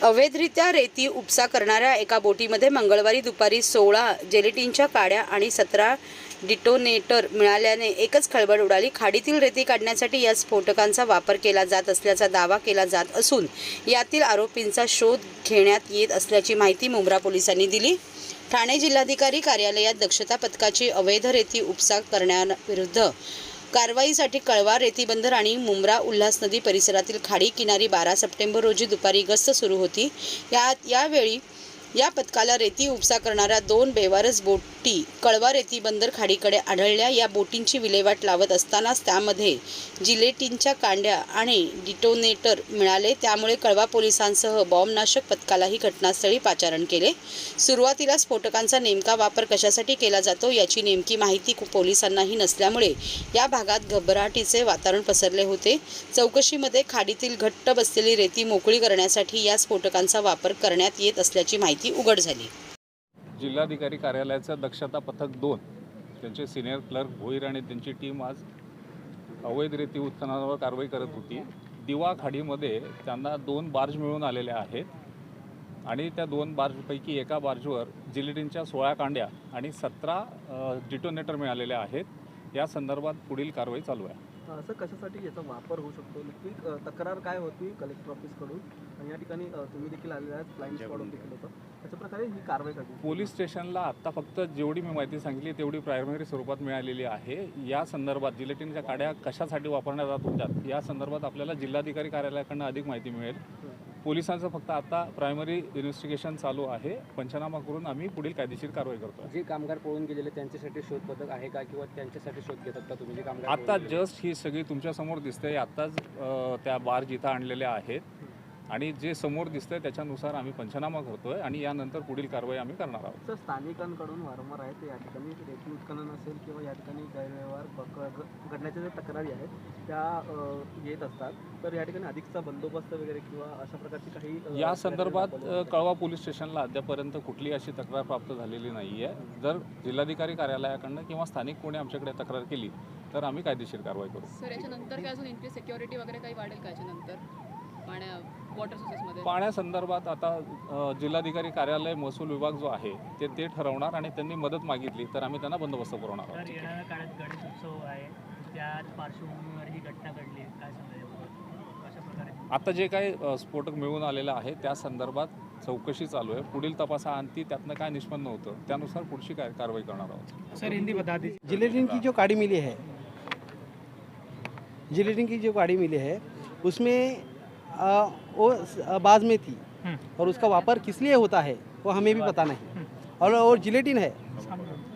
अवैधरित्या रेती उपसा करणाऱ्या एका बोटीमध्ये मंगळवारी दुपारी 16 जेलेटिनच्या काड्या आणि 17 डिटोनेटर मिळाल्याने एकच खळबळ उडाली। खाडीतील रेती काढण्यासाठी या स्फोटकांचा वापर केला जात असल्याचा दावा केला जात असून यातील आरोपींचा शोध घेण्यात येत असल्याची माहिती मुंब्रा पोलिसांनी दिली। ठाणे जिल्हाधिकारी कार्यालयात दक्षता पथकाची अवैध रेती उपसा करण्याविरुद्ध कारवाईसाठी कळवा, रेतीबंदर आणि मुंब्रा उल्हास नदी परिसरातील खाडी किनारी 12 सप्टेंबर रोजी दुपारी गस्त सुरू होती। यावेळी या पथकाला रेती उपसा करणाऱ्या 2 बेवारस बोटी कळवा रेतीबंदर खाडीकडे आढळल्या। या बोटींची विल्हेवाट लावत असतानाच त्यामध्ये जिलेटिनच्या कांड्या आणि डिटोनेटर मिळाले। त्यामुळे कळवा पोलिसांसह बॉम्बनाशक पथकालाही घटनास्थळी पाचारण केले। सुरुवातीला स्फोटकांचा नेमका वापर कशासाठी केला जातो याची नेमकी माहिती पोलिसांनाही नसल्यामुळे या भागात घबराटीचे वातावरण पसरले होते। चौकशीमध्ये खाडीतील घट्ट बसलेली रेती मोकळी करण्यासाठी या स्फोटकांचा वापर करण्यात येत असल्याची माहिती उघड झाली। जिल्हाधिकारी कार्यालयाचं दक्षता पथक 2 त्यांचे सिनियर क्लर्क भोईर आणि त्यांची टीम आज अवैध रेती उत्खननावर कारवाई करत होती। दिवा खाडीमध्ये त्यांना 2 बार्ज मिळून आलेल्या आहेत आणि त्या 2 बार्जपैकी एका बार्जवर जिलेटिनच्या 16 कांड्या आणि 17 डिटोनेटर मिळालेले आहेत। या संदर्भात पुढील कारवाई चालू आहे। असं कशासाठी याचा वापर होऊ शकतो, नक्की तक्रार काय होती कलेक्टर ऑफिसकडून आणि या ठिकाणी तुम्ही देखील आलेला आहात, फ्लाइंग स्क्वॉड देखील होतं, त्याच्या प्रकारे ही कारवाई करते। पोलीस स्टेशनला आत्ता फक्त जेवढी मी माहिती सांगितली तेवढी प्रायमरी स्वरूपात मिळालेली आहे। या संदर्भात जिलेटिनच्या काड्या कशासाठी वापरण्यात जात होत्या या संदर्भात आपल्याला जिल्हाधिकारी कार्यालयाकडून अधिक माहिती मिळेल। पोलिसांचं फक्त आता प्रायमरी इन्व्हेस्टिगेशन चालू आहे। पंचनामा करून आम्ही पुढील कायदेशीर कारवाई करतो। जे कामगार पळून गेलेले त्यांच्यासाठी शोध पथक आहे का किंवा त्यांच्यासाठी शोध घेतात का तुम्ही? जे कामगार आता जस्ट ही सगळी तुमच्या समोर दिसते, आत्ताच त्या बार्ज इथं आणलेल्या आहेत आणि जे समोर दिसतंय त्याच्यानुसार आम्ही पंचनामा करतोय आणि यानंतर पुढील कारवाई आम्ही करणार आहोत। सर, स्थानिकांकडून वारंवार आहे ते या ठिकाणी रेती उत्खनन असेल किंवा या ठिकाणी गैरव्यवहार घडण्याच्या ज्या तक्रारी आहेत त्या येत असतात, तर या ठिकाणी अधिकचा बंदोबस्त वगैरे किंवा अशा प्रकारची काही या संदर्भात कळवा पोलीस स्टेशनला अद्यापर्यंत कुठली अशी तक्रार प्राप्त झालेली नाही आहे। जर जिल्हाधिकारी कार्यालयाकडनं किंवा स्थानिक कोणी आमच्याकडे तक्रार केली तर आम्ही कायदेशीर कारवाई करू। सर, याच्यानंतर काय अजून इनक्रीज सिक्युरिटी वगैरे काही वाढेल का याच्यानंतर वॉटर सोर्सेसमध्ये? पाण्यासंदर्भात आता जिल्हाधिकारी कार्यालय महसूल विभाग जो आहे ते ठरवणार आणि त्यांनी मदत मागितली तर आम्ही त्यांना बंदोबस्त पुरवणार आहोत। येणाऱ्या काळात गणेश उत्सव आहे, त्या पार्श्वभूमीवर ही घटना घडली, काय सांगायचं अशा प्रकारे? आता जे काही स्फोटक मिळून आलेलं आहे त्या संदर्भात चौकशी चालू आहे। पुढील तपासाअंती त्यातनं काय निष्पन्न होतं त्यानुसार पुढची कारवाई करणार आहोत। सर, हिंदी बता दीजिए। जिलेटिन की जो काड़ी मिली है, जिलेटिन की जो काड़ी मिली है उसमें वो बाज में थी और उसका वापर किस लिए होता है वो हमें भी पता नहीं। और जिलेटिन है,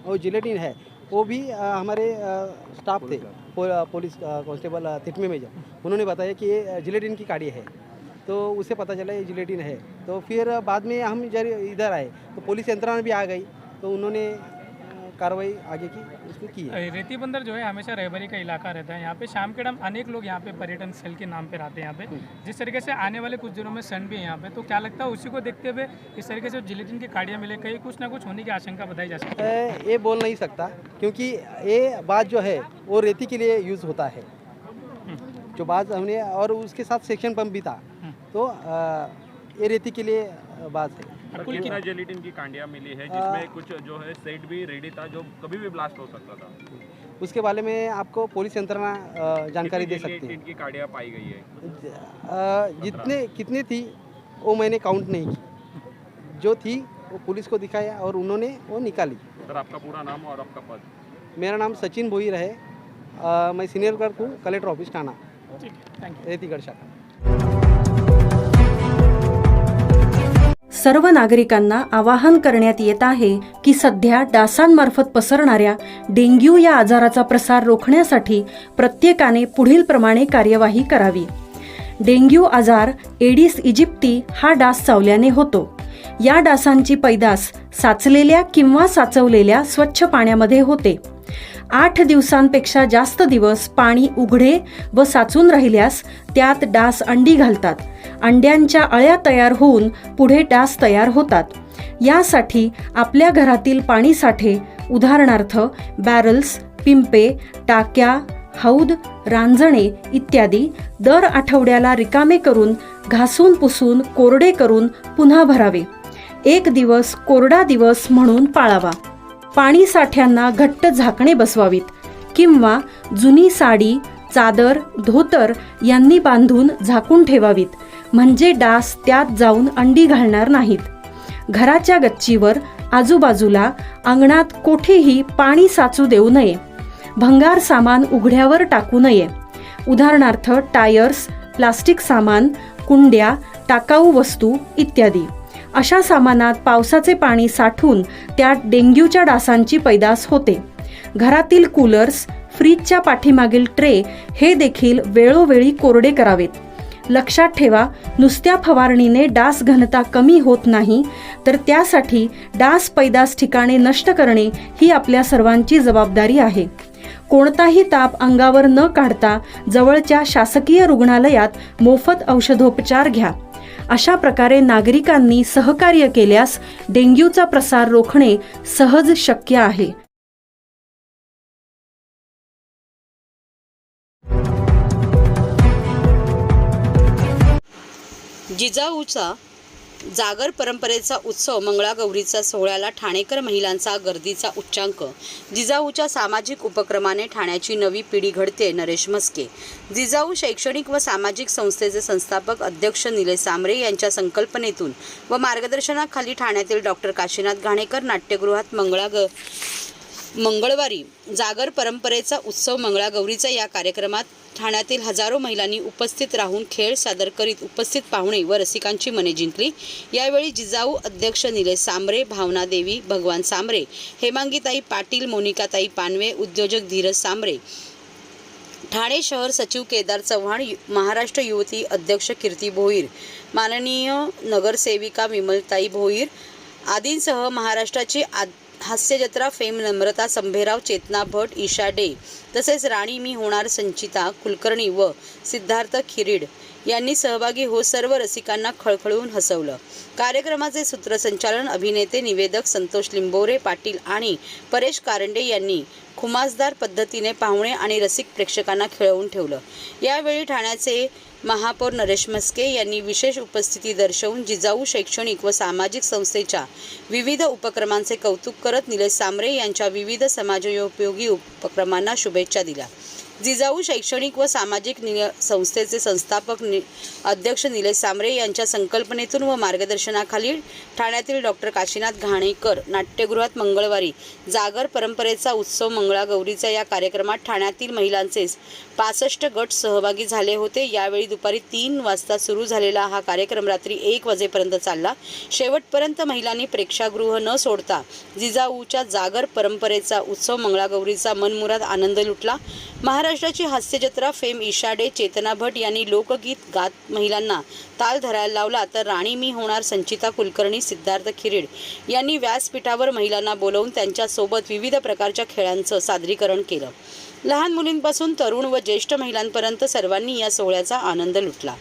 वो जिलेटिन है वो भी हमारे स्टाफ थे, पुलिस कांस्टेबल तिटमे मेजर, उन्होंने बताया कि ये जिलेटिन की काड़ी है, तो उसे पता चला ये जिलेटिन है। तो फिर बाद में हम इधर आए तो पुलिस यंत्रणा भी आ गई, तो उन्होंने कार्रवाई आगे की उसमें की है। रेती बंदर जो है हमेशा रहबरी का इलाका रहता है। यहाँ पे शाम के टाइम अनेक लोग यहाँ पे पर्यटन स्थल के नाम पे रहते हैं। यहाँ पे जिस तरीके से आने वाले कुछ दिनों में सन भी है यहाँ पे, तो क्या लगता है उसी को देखते हुए इस तरीके से जिलेटिन की काड़ियाँ मिले, कहीं कुछ ना कुछ होने की आशंका बताई जा सकती है? ये बोल नहीं सकता क्योंकि ये बात जो है वो रेती के लिए यूज़ होता है, जो बात हमने, और उसके साथ सेक्शन पंप भी था, तो ये रेती के लिए बात है। कितना जिलेटिन की कांडियाँ मिली है जिसमें कुछ जो है सेट भी रेडी था जो कभी भी ब्लास्ट हो सकता था? उसके बारे में आपको पुलिस यंत्रणा जानकारी दे सकती है। की कांडियाँ पाई गई है कितने थी वो मैंने काउंट नहीं की, जो थी वो पुलिस को दिखाया और उन्होंने वो निकाली। सर, आपका पूरा नाम और आपका पद? मेरा नाम सचिन भोईर है, मैं सीनियर क्लर्क हूँ, कलेक्टर ऑफिस ठाणा, रेतीगढ़ शाखा। सर्व नागरिकांना आवाहन करण्यात येत आहे की सध्या डासांमार्फत पसरणाऱ्या डेंग्यू या आजाराचा प्रसार रोखण्यासाठी प्रत्येकाने पुढील प्रमाणे कार्यवाही करावी। डेंग्यू आजार एडिस इजिप्ती हा डास चावल्याने होतो। या डासांची पैदास साचलेल्या किंवा साचवलेल्या स्वच्छ पाण्यामध्ये होते। 8 दिवसांपेक्षा जास्त दिवस पाणी उघडे व साचून राहिल्यास त्यात डास अंडी घालतात। अंड्यांच्या अळ्या तयार होऊन पुढे डास तयार होतात। यासाठी आपल्या घरातील पाणी साठे, उदाहरणार्थ बॅरल्स, पिंपे, टाक्या, हौद, रांजणे इत्यादी दर आठवड्याला रिकामे करून घासून पुसून कोरडे करून पुन्हा भरावे. 1 दिवस कोरडा दिवस म्हणून पाळावा. पाणी साठ्यांना घट्ट झाकणे बसवावीत किंवा जुनी साडी, चादर, धोतर यांनी बांधून झाकून ठेवावीत, म्हणजे डास त्यात जाऊन अंडी घालणार नाहीत. घराच्या गच्चीवर, आजूबाजूला, अंगणात कोठेही पाणी साचू देऊ नये. भंगार सामान उघड्यावर टाकू नये. उदाहरणार्थ टायर्स, प्लास्टिक सामान, कुंड्या, टाकाऊ वस्तू इत्यादी. अशा सामानात पावसाचे पाणी साठून त्यात डेंग्यूच्या डासांची पैदास होते. घरातील कूलर्स, फ्रीजच्या पाठीमागील ट्रे हे देखील वेळोवेळी कोरडे करावेत. लक्षात ठेवा, नुसत्या फवारणीने डास घनता कमी होत नाही, तर त्यासाठी डास पैदास ठिकाणे नष्ट करणे ही आपल्या सर्वांची जबाबदारी आहे. कोणताही ताप अंगावर न काढता जवळच्या शासकीय रुग्णालयात मोफत औषधोपचार घ्या. अशा प्रकारे नागरिकांनी सहकार्य केल्यास डेंग्यूचा प्रसार रोखणे सहज शक्य आहे. जिजाऊचा जागर परंपरेचा उत्सव मंगळागौरीचा सोहळ्याला ठाणेकर महिलांचा गर्दीचा उच्चांक. जिजाऊच्या सामाजिक उपक्रमाने ठाण्याची नवी पिढी घडते. नरेश म्हस्के. जिजाऊ शैक्षणिक व सामाजिक संस्थेचे संस्थापक अध्यक्ष निलेश सांबरे यांच्या संकल्पनेतून व मार्गदर्शनाखाली ठाण्यातील डॉक्टर काशीनाथ घाणेकर नाट्यगृहात मंगळवारी जागर परंपरेचा उत्सव मंगळागौरीचा या कार्यक्रमात ठाण्यातील हजारो महिलांनी उपस्थित राहून खेळ सादर करीत उपस्थित पाहुणे व रसिकांची मने जिंकली. यावेळी जिजाऊ अध्यक्ष निलेश सांबरे, भावना देवी, भगवान सांबरे, हेमांगीताई पाटील, मोनिकाताई पानवे, उद्योजक धीरज सांबरे, ठाणे शहर सचिव केदार चव्हाण, महाराष्ट्र युवती अध्यक्ष कीर्ती भोईर, माननीय नगरसेविका विमलताई भोईर आदींसह महाराष्ट्राची हास्यजत्रा फेम नम्रता संभेराव, चेतना भट, ईशा डे तसेच राणी मी होणार संचिता कुलकर्णी व सिद्धार्थ खिरीड यांनी सहभागी होत सर्व रसिकांना खळखळून हसवलं. कार्यक्रमाचे सूत्रसंचालन अभिनेते निवेदक संतोष लिंबोरे पाटील आणि परेश कारंडे यांनी खुमासदार पद्धतीने पाहुणे आणि रसिक प्रेक्षकांना खेळवून ठेवलं. यावेळी ठाण्याचे महापौर नरेश म्हस्के यांनी विशेष उपस्थिती दर्शवून जिजाऊ शैक्षणिक व सामाजिक संस्थेच्या विविध उपक्रमांचे कौतुक करत निलेश सांबरे यांच्या विविध समाजोपयोगी उपक्रमांना शुभेच्छा दिल्या. जिजाऊ शैक्षणिक व सामाजिक संस्थेचे संस्थापक अध्यक्ष निलेश सांबरे यांच्या संकल्पनेतून व मार्गदर्शनाखाली ठाण्यातील डॉक्टर काशीनाथ घाणेकर नाट्यगृहात मंगळवारी जागर परंपरेचा उत्सव मंगळागौरीचा या कार्यक्रमात ठाण्यातील महिलांचे 65 गट सहभागी झाले होते. यावेळी दुपारी 3 वाजता सुरू झालेला हा कार्यक्रम रात्री 1 वाजेपर्यंत चालला. शेवटपर्यंत महिलांनी प्रेक्षागृह न सोडता जिजाऊच्या जागर परंपरेचा उत्सव मंगळागौरीचा मनमुराद आनंद लुटला. महाराष्ट्राची हास्यजत्रा फेम ईशा डे, चेतना भट यांनी लोकगीत गात महिलांना ताल धरायला लावला, तर राणी मी होणार संचिता कुलकर्णी, सिद्धार्थ खिरीड यांनी व्यासपीठावर महिलांना बोलवून त्यांच्यासोबत विविध प्रकारच्या खेळांचं सादरीकरण केलं. लहान मुलींपासून तरुण व ज्येष्ठ महिलांपर्यंत सर्वांनी या सोहळ्याचा आनंद लुटला.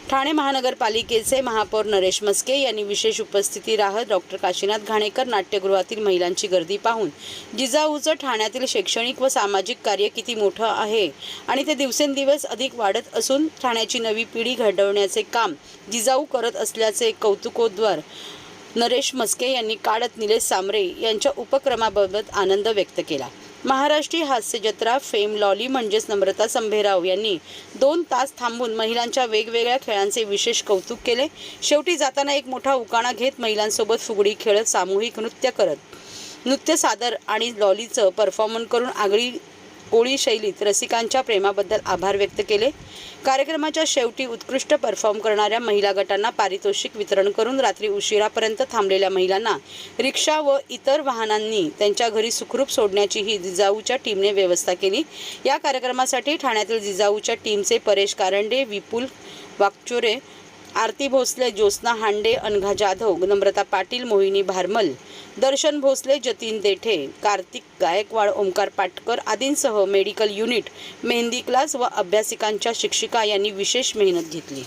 ठाणे महानगरपालिकेचे महापौर नरेश म्हस्के यांनी विशेष उपस्थिती राहत डॉक्टर काशीनाथ घाणेकर नाट्यगृहातील महिलांची गर्दी पाहून जिजाऊचं ठाण्यातील शैक्षणिक व सामाजिक कार्य किती मोठं आहे आणि ते दिवसेंदिवस अधिक वाढत असून ठाण्याची नवी पिढी घडवण्याचे काम जिजाऊ करत असल्याचे कौतुकोद्गार नरेश म्हस्के यांनी काढत निलेश सांबरे यांच्या उपक्रमाबाबत आनंद व्यक्त केला. महाराष्ट्रीय हास्यजत्रा फेम लॉली म्हणजेच नम्रता संभेराव यांनी 2 तास थांबून महिलांच्या वेगवेगळ्या खेळांचे विशेष कौतुक केले. शेवटी जाताना एक मोठा उकाणा घेत महिलांसोबत फुगडी खेळत सामूहिक नृत्य सादर आणि लॉलीचं परफॉर्मन्स करून आगळी कोळी शैलीत रसिकांच्या प्रेमाबद्दल आभार व्यक्त केले. कार्यक्रमाच्या शेवटी उत्कृष्ट परफॉर्म करणाऱ्या महिला गटांना पारितोषिक वितरण करून रात्री उशिरापर्यंत थांबलेल्या महिलांना रिक्षा व इतर वाहनांनी त्यांच्या घरी सुखरूप सोडण्याचीही जिजाऊच्या टीमने व्यवस्था केली. या कार्यक्रमासाठी ठाण्यातील जिजाऊच्या टीमचे परेश कारंडे, विपुल वाकचोरे, आरती भोसले, ज्योत्स्ना हांडे, अनघा जाधव, नम्रता पाटील, मोहिनी भारमल, दर्शन भोसले, जतीन देठे, कार्तिक गायकवाड, ओमकार पाटकर आदींसह मेडिकल युनिट, मेहंदी क्लास व अभ्यासिकांच्या शिक्षिका यांनी विशेष मेहनत घेतली.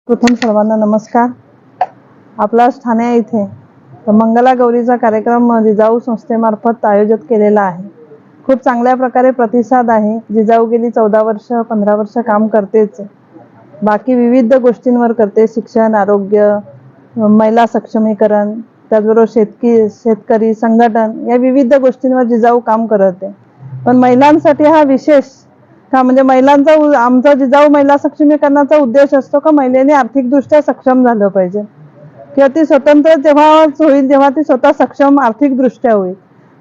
प्रथम सर्वांना नमस्कार. आपला ठाणे येथे मंगलागौरीचा कार्यक्रम जिजाऊ संस्थेमार्फत आयोजित केलेला आहे. खूप चांगल्या प्रकारे प्रतिसाद आहे. जिजाऊ गेली 14 वर्ष 15 वर्ष काम करतेच. बाकी विविध गोष्टींवर करते, शिक्षण, आरोग्य, महिला सक्षमीकरण, त्याचबरोबर शेतकरी संघटन या विविध गोष्टींवर जिजाऊ काम करत आहे. पण महिलांसाठी हा विशेष का म्हणजे महिलांचा आमचा जिजाऊ महिला सक्षमीकरणाचा उद्देश असतो का महिलेने आर्थिकदृष्ट्या सक्षम झालं पाहिजे किंवा ती स्वतंत्र जेव्हा होईल जेव्हा ती स्वतः सक्षम आर्थिकदृष्ट्या होईल.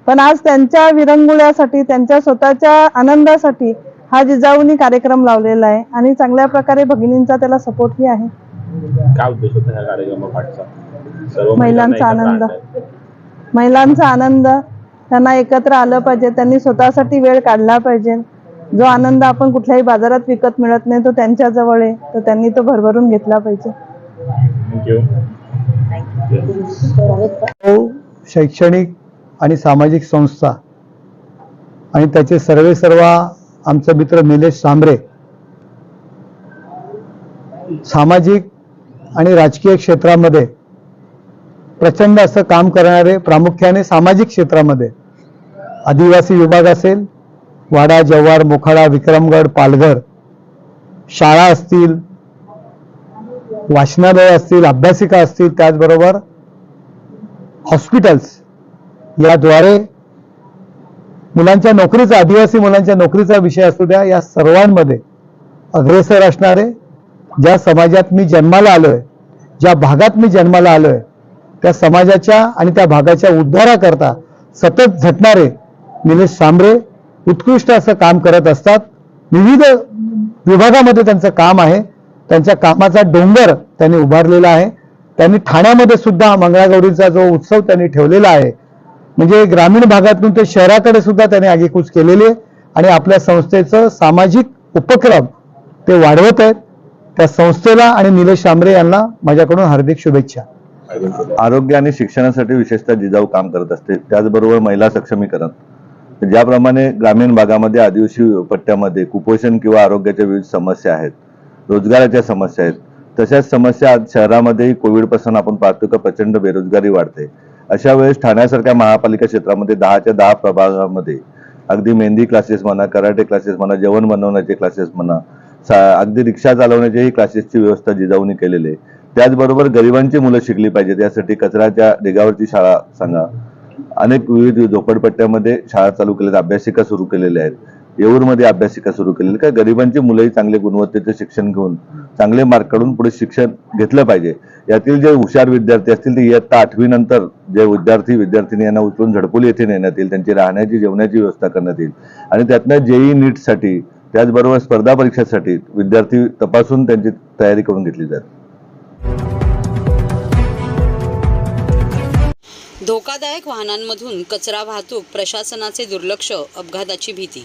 पण आज त्यांच्या विरंगुळ्यासाठी त्यांच्या स्वतःच्या आनंदासाठी हा जिजाऊनी कार्यक्रम लावलेला आहे आणि चांगल्या प्रकारे भगिनींचा त्याला सपोर्टही आहे. काय उद्देश होता ह्या कार्यक्रमाचा? सर्व महिलांचा आनंद, महिलांचा आनंद, त्यांना एकत्र आलं पाहिजे, त्यांनी स्वतःसाठी वेळ काढला पाहिजे. जो आनंद आपण कुठल्याही बाजारात विकत मिळत नाही तो त्यांच्या जवळ आहे, तर त्यांनी तो भरभरून घेतला पाहिजे. शैक्षणिक आणि सामाजिक संस्था आणि त्याचे सर्व आमचे मित्र निलेश सांबरे सामाजिक आणि राजकीय क्षेत्रामध्ये प्रचंड असं काम करणारे, प्रामुख्याने सामाजिक क्षेत्रामध्ये आदिवासी विभाग असेल, वाडा, जव्हार, मोखाडा, विक्रमगड, पालघर, शाळा असतील, वाचनालय असतील, अभ्यासिका असतील, त्याचबरोबर हॉस्पिटल्स याद्वारे मुलांच्या नोकरीचा, आदिवासी मुलांच्या नोकरीचा विषय असू द्या, या सर्वांमध्ये अग्रेसर असणारे, ज्या समाजात मी जन्माला आलोय, ज्या भागात मी जन्माला आलोय, त्या समाजाच्या आणि त्या भागाच्या उद्धाराकरता सतत झटणारे निलेश सांबरे उत्कृष्ट असं काम करत असतात. विविध विभागामध्ये त्यांचं काम आहे. त्यांच्या कामाचा डोंगर त्यांनी उभारलेला आहे. त्यांनी ठाण्यामध्ये सुद्धा मंगळागौरीचा जो उत्सव त्यांनी ठेवलेला आहे, म्हणजे ग्रामीण भागातून ते शहराकडे सुद्धा त्यांनी आगेकूच केलेली आहे आणि आपल्या संस्थेचं सामाजिक उपक्रम ते वाढवत आहेत. त्या संस्थेला आणि निलेश सांबरे यांना माझ्याकडून हार्दिक शुभेच्छा. आरोग्य आणि शिक्षणासाठी विशेषतः जिजाऊ काम करत असते. त्याचबरोबर महिला सक्षमीकरण, ज्याप्रमाणे ग्रामीण भागामध्ये, आदिवासी पट्ट्यामध्ये कुपोषण किंवा आरोग्याच्या विविध समस्या आहेत, रोजगाराच्या समस्या आहेत, तशाच समस्या आज शहरामध्येही कोविडपासून आपण पाहतो की प्रचंड बेरोजगारी वाढते. अशा वेळेस ठाण्यासारख्या महापालिका क्षेत्रामध्ये 10च्या 10 प्रभागामध्ये अगदी मेहंदी क्लासेस म्हणा, कराटे क्लासेस म्हणा, जेवण बनवण्याचे क्लासेस म्हणा, अगदी रिक्षा चालवण्याच्याही क्लासेसची व्यवस्था जिजाऊनी केलेली आहे. त्याचबरोबर गरिबांची मुलं शिकली पाहिजेत यासाठी कचऱ्याच्या ढिगावरची शाळा सांगा, अनेक विविध झोपडपट्ट्यामध्ये शाळा चालू केल्या, अभ्यासिका सुरू केलेल्या आहेत, येऊरमध्ये अभ्यासिका सुरू केलेली. काय गरिबांची मुलंही चांगले गुणवत्तेचे शिक्षण घेऊन चांगले मार्क काढून पुढे शिक्षण घेतलं पाहिजे. यातील जे हुशार विद्यार्थी असतील ते इयत्ता 8वी नंतर जे विद्यार्थी यांना उचलून झडपोली येथे नेण्यात येईल, त्यांची राहण्याची जेवणाची व्यवस्था करण्यात येईल आणि त्यातनं जेई नीटसाठी त्याचबरोबर स्पर्धा परीक्षेसाठी विद्यार्थी तपासून त्यांची तयारी करून घेतली जाते. धोकादायक वाहनांमधून कचरा वाहतूक, प्रशासनाचे दुर्लक्ष, अपघाताची भीती.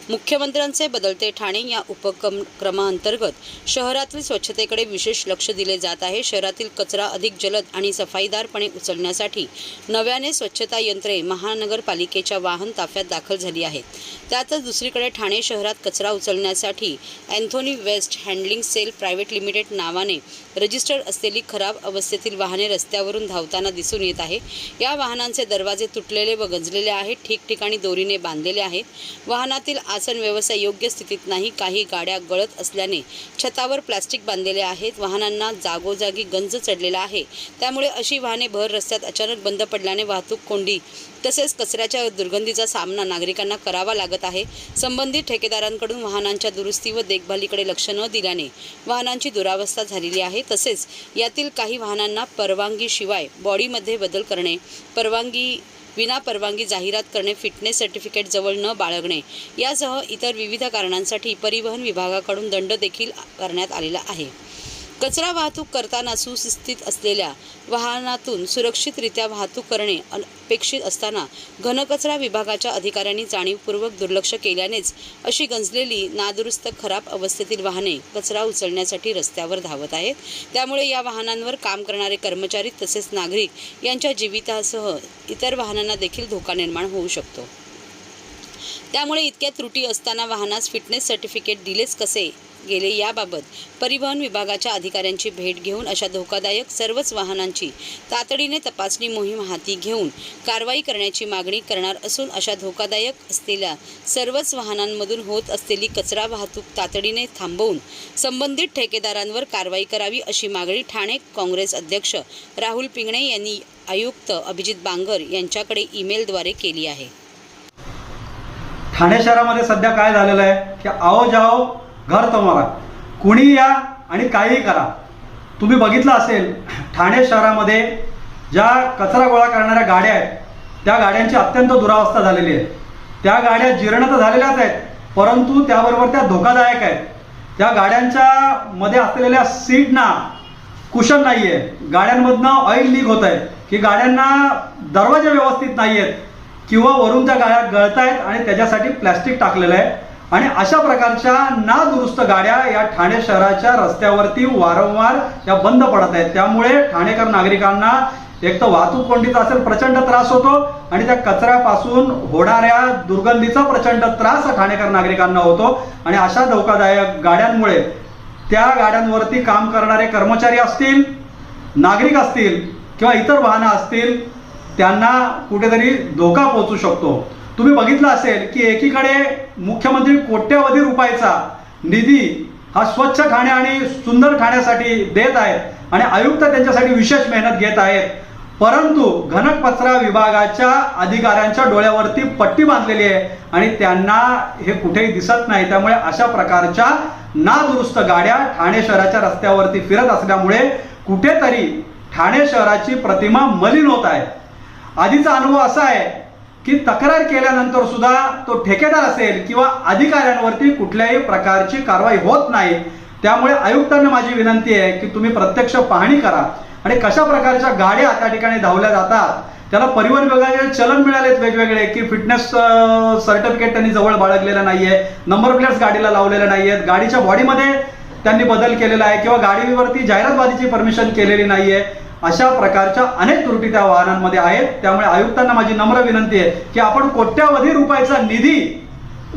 मुख्यमंत्र्यांचे बदलते ठाणे या उपक्रमाअंतर्गत शहरातील स्वच्छतेकडे विशेष लक्ष दिले जात आहे. शहरातील कचरा अधिक जलद आणि सफाईदारपणे उचलण्यासाठी नव्याने स्वच्छता यंत्रे महानगरपालिकेच्या वाहन ताफ्यात दाखल झाली आहेत. त्यातच दुसरीकडे ठाणे शहरात कचरा उचलण्यासाठी Anthony waste handling cell private limited नावाने रजिस्टर्ड असलेली खराब अवस्थेतील वाहने रस्त्यावरून धावताना दिसून येत आहे. या वाहनांचे दरवाजे तुटलेले व गंजलेले आहेत, ठिकठिकाणी दोरीने बांधलेले आहेत. वाहनातील आसन व्यवस्था योग्य स्थितीत नाही. काही गाड्या गळत असल्याने छतावर प्लास्टिक बांधलेले आहेत. वाहनांना जागोजागी गंज चढलेला आहे. त्यामुळे अशी वाहने भर रस्त्यात अचानक बंद पडल्याने वाहतूक कोंडी तसेच कचऱ्याच्या दुर्गंधीचा सामना नागरिकांना करावा लागत आहे. संबंधित ठेकेदारांकडून वाहनांच्या दुरुस्ती व देखभालीकडे लक्ष न दिल्याने वाहनांची दुरावस्था झालेली आहे. तसेच यातील काही वाहनांना परवानगीशिवाय बॉडीमध्ये बदल करणे, विना परवानगी जाहिरात करणे, फिटनेस सर्टिफिकेट जवळ न बाळगणे यासह इतर विविध कारणांसाठी परिवहन विभागाकडून दंड देखील करण्यात आलेला आहे. कचरा वाहतूक करताना सुशिस्तीत असलेल्या वाहनातून सुरक्षितरित्या वाहतूक करणे अपेक्षित असताना घनकचरा विभागाच्या अधिकाऱ्यांनी जाणीवपूर्वक दुर्लक्ष केल्यानेच अशी गंजलेली, नादुरुस्त, खराब अवस्थेतील वाहने कचरा उचलण्यासाठी रस्त्यावर धावत आहेत. त्यामुळे या वाहनांवर काम करणारे कर्मचारी तसेच नागरिक यांच्या जीवितासह इतर वाहनांना देखील धोका निर्माण होऊ शकतो. त्यामुळे इतक्या त्रुटी असताना वाहनास फिटनेस सर्टिफिकेट दिलेच कसे गेले याबाबत परिवहन विभागाच्या अधिकाऱ्यांची भेट घेऊन अशा धोकादायक सर्वच वाहनांची तातडीने तपासणी मोहीम हाती घेऊन कारवाई करण्याची मागणी करणार असून अशा धोकादायक असलेल्या सर्वच वाहनांमधून होत असलेली कचरा वाहतूक तातडीने थांबवून संबंधित ठेकेदारांवर कारवाई करावी अशी मागणी ठाणे काँग्रेस अध्यक्ष राहुल पिंगळे यांनी आयुक्त अभिजित बांगर यांच्याकडे ईमेलद्वारे केली आहे. ठाणे शहरामध्ये सध्या काय झालेलं आहे की आओ जाओ घर तुम्हारा, कुणी या आणि काहीही करा. तुम्ही बघितलं असेल ठाणे शहरामध्ये ज्या कचरा गोळा करणाऱ्या गाड्या आहेत त्या गाड्यांची अत्यंत दुरावस्था झालेली आहे. त्या गाड्या जीर्ण तर झालेल्याच आहेत, परंतु त्याबरोबर त्या धोकादायक आहेत. त्या गाड्यांच्या मध्ये असलेल्या सीटना कुशन नाही आहे, गाड्यांमधनं ऑइल लीक होत आहे की गाड्यांना दरवाजे व्यवस्थित नाही आहेत किंवा वरून त्या गाड्या गळत आहेत आणि त्याच्यासाठी प्लॅस्टिक टाकलेलं आहे. आणि अशा प्रकारच्या नादुरुस्त गाड्या या ठाणे शहराच्या रस्त्यावरती वारंवार या बंद पडत आहेत. त्यामुळे ठाणेकर नागरिकांना एक तर वाहतूक कोंडीचा असेल प्रचंड त्रास होतो आणि त्या कचऱ्यापासून होणाऱ्या दुर्गंधीचा प्रचंड त्रास ठाणेकर नागरिकांना होतो. आणि अशा धोकादायक गाड्यांमुळे त्या गाड्यांवरती काम करणारे कर्मचारी असतील, नागरिक असतील किंवा इतर वाहनं असतील त्यांना कुठेतरी धोका पोहोचू शकतो. तुम्ही बघितलं असेल की एकीकडे मुख्यमंत्री कोट्यवधी रुपयाचा निधी हा स्वच्छ ठाणे आणि सुंदर ठाण्यासाठी देत आहेत आणि आयुक्त त्यांच्यासाठी विशेष मेहनत घेत आहेत, परंतु घनकचरा विभागाच्या अधिकाऱ्यांच्या डोळ्यावरती पट्टी बांधलेली आहे आणि त्यांना हे कुठेही दिसत नाही. त्यामुळे अशा प्रकारच्या नादुरुस्त गाड्या ठाणे शहराच्या रस्त्यावरती फिरत असल्यामुळे कुठेतरी ठाणे शहराची प्रतिमा मलिन होत आहे. आधीचा अनुभव असा आहे की तक्रार केल्यानंतर सुद्धा तो ठेकेदार असेल किंवा अधिकाऱ्यांवरती कुठल्याही प्रकारची कारवाई होत नाही. त्यामुळे आयुक्तांना माझी विनंती आहे की तुम्ही प्रत्यक्ष पाहणी करा आणि कशा प्रकारच्या गाड्या त्या ठिकाणी धावल्या जातात. त्याला परिवहन विभागाचे चलन मिळालेत वेगवेगळे की फिटनेस सर्टिफिकेट त्यांनी जवळ बाळगलेलं नाहीये, नंबर प्लेट्स गाडीला लावलेल्या नाहीयेत, गाडीच्या बॉडीमध्ये त्यांनी बदल केलेला आहे किंवा गाडीवरती जाहिरातबाजीची परमिशन केलेली नाहीये. अशा प्रकारच्या अनेक त्रुटी त्या वाहनांमध्ये आहेत. त्यामुळे आयुक्तांना माझी नम्र विनंती आहे की आपण कोट्यवधी रुपयाचा निधी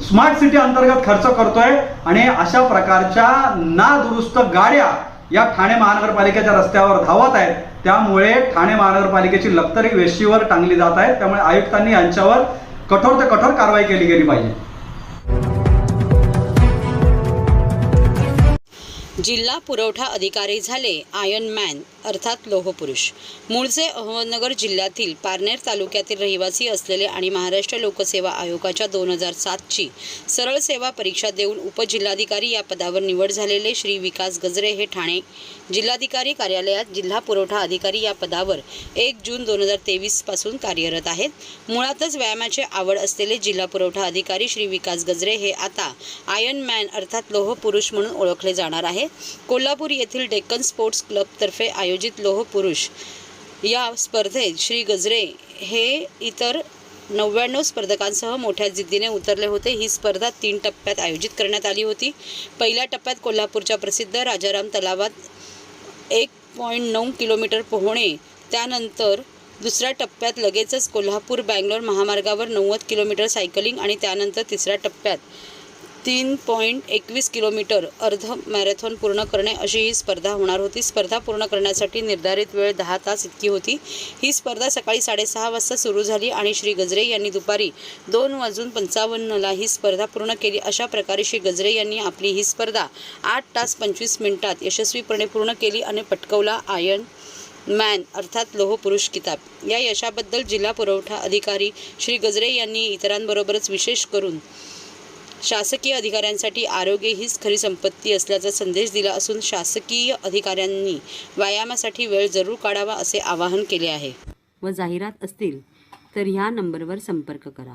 स्मार्ट सिटी अंतर्गत खर्च करतोय आणि अशा प्रकारच्या नादुरुस्त गाड्या या ठाणे महानगरपालिकेच्या रस्त्यावर धावत आहेत. त्यामुळे ठाणे महानगरपालिकेची लक्तरी वेशीवर टांगली जात आहे. त्यामुळे आयुक्तांनी यांच्यावर कठोर ते कठोर कारवाई केली गेली पाहिजे. जिल्हा पुरवठा अधिकारी झाले आयर्न मॅन अर्थात लोहपुरुष. मूळचे अहमदनगर जिल्ह्यातील पारनेर तालुक्यातील रहिवासी असलेले आणि महाराष्ट्र लोकसेवा आयोगाच्या 2007ची सरळ सेवा परीक्षा देऊन उपजिल्हाधिकारी या पदावर निवड झालेले श्री विकास गजरे हे ठाणे जिल्हाधिकारी कार्यालयात जिल्हा पुरवठा अधिकारी या पदावर 1 जून 2023 पासून कार्यरत आहेत. मुळातच व्यायामाची आवड असलेले जिल्हा पुरवठा अधिकारी श्री विकास गजरे हे आता आयर्न मॅन अर्थात लोहपुरुष म्हणून ओळखले जाणार आहे. कोल्हापूर येथील डेक्कन स्पोर्ट्स क्लबतर्फे आयोजित लोहपुरुष या स्पर्धेत श्री गजरे हे इतर 99 स्पर्धकांसह मोठ्या जिद्दीने उतरले होते. ही स्पर्धा 3 टप्प्यात आयोजित करण्यात आली होती. पहिल्या टप्प्यात कोल्हापूरच्या प्रसिद्ध राजाराम तलावात 1.9 किलोमीटर पोहणे, त्यानंतर दुसऱ्या टप्प्यात लगेचच कोल्हापूर बँगलोर महामार्गावर 90 किलोमीटर सायकलिंग आणि त्यानंतर तिसऱ्या टप्प्यात 3.21 किलोमीटर अर्ध मॅरेथॉन पूर्ण करणे अशी ही स्पर्धा होणार होती. स्पर्धा पूर्ण करण्यासाठी निर्धारित वेळ 10 तास इतकी होती. ही स्पर्धा सकाळी 6:30 वाजता सुरू झाली आणि श्री गजरे यांनी दुपारी 2:55 ही स्पर्धा पूर्ण केली. अशा प्रकारे श्री गजरे यांनी आपली ही स्पर्धा 8 तास 25 मिनिटात यशस्वीपणे पूर्ण केली आणि पटकवला आयर्न मॅन अर्थात लोहपुरुष किताब. या यशाबद्दल जिल्हा पुरवठा अधिकारी श्री गजरे यांनी इतरांबरोबरच विशेष करून शासकीय अधिकाऱ्यांसाठी आरोग्य हीच खरी संपत्ती असल्याचा संदेश दिला असून शासकीय अधिकाऱ्यांनी व्यायामासाठी वेळ जरूर काढावा असे आवाहन केले आहे. व जाहिरात असतील तर ह्या नंबरवर संपर्क करा.